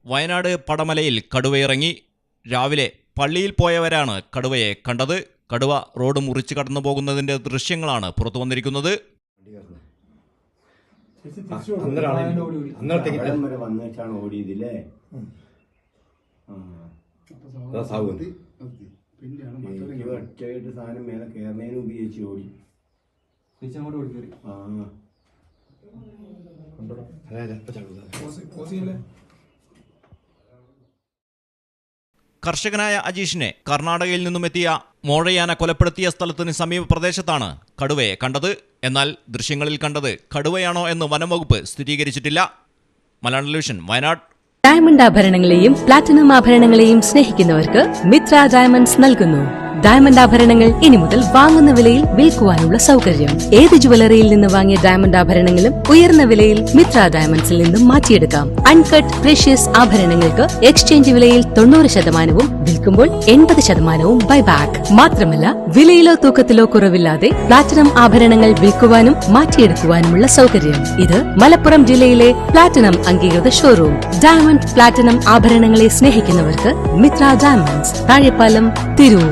വയനാട് പടമലയിൽ കടുവയിറങ്ങി. രാവിലെ പള്ളിയിൽ പോയവരാണ് കടുവയെ കണ്ടത്. കടുവ റോഡ് മുറിച്ച് കടന്നു പോകുന്നതിന്റെ ദൃശ്യങ്ങളാണ് പുറത്തു വന്നിരിക്കുന്നത്. കർഷകനായ അജീഷിനെ കർണാടകയിൽ നിന്നുമെത്തിയ മോഴയാന കൊലപ്പെടുത്തിയ സ്ഥലത്തിന് സമീപ പ്രദേശത്താണ് കടുവയെ കണ്ടത്. എന്നാൽ ദൃശ്യങ്ങളിൽ കണ്ടത് കടുവയാണോ എന്ന് വനംവകുപ്പ് സ്ഥിരീകരിച്ചിട്ടില്ല. മലയാളം ടെലിവിഷൻ, വയനാട്. ഡയമണ്ട് ആഭരണങ്ങളെയും പ്ലാറ്റിനം ആഭരണങ്ങളെയും സ്നേഹിക്കുന്നവർക്ക് മിത്ര ഡയമണ്ട്സ് നൽകുന്നു ഡയമണ്ട് ആഭരണങ്ങൾ ഇനി മുതൽ വാങ്ങുന്ന വിലയിൽ വിൽക്കുവാനുള്ള സൗകര്യം. ഏത് ജുവലറിയിൽ നിന്ന് വാങ്ങിയ ഡയമണ്ട് ആഭരണങ്ങളും ഉയർന്ന വിലയിൽ മിത്ര ഡയമണ്ട്സിൽ നിന്നും മാറ്റിയെടുക്കാം. അൺകട്ട് പ്രഷ്യസ് ആഭരണങ്ങൾക്ക് എക്സ്ചേഞ്ച് വിലയിൽ 90%, വിൽക്കുമ്പോൾ 80% ബൈബാക്ക്. മാത്രമല്ല, വിലയിലോ തൂക്കത്തിലോ കുറവില്ലാതെ പ്ലാറ്റിനം ആഭരണങ്ങൾ വിൽക്കുവാനും മാറ്റിയെടുക്കുവാനുമുള്ള സൗകര്യം. ഇത് മലപ്പുറം ജില്ലയിലെ പ്ലാറ്റിനം അംഗീകൃത ഷോറൂം. ഡയമണ്ട് പ്ലാറ്റിനം ആഭരണങ്ങളെ സ്നേഹിക്കുന്നവർക്ക് മിത്ര ഡയമണ്ട്സ്, താഴെപ്പാലം, തിരൂർ.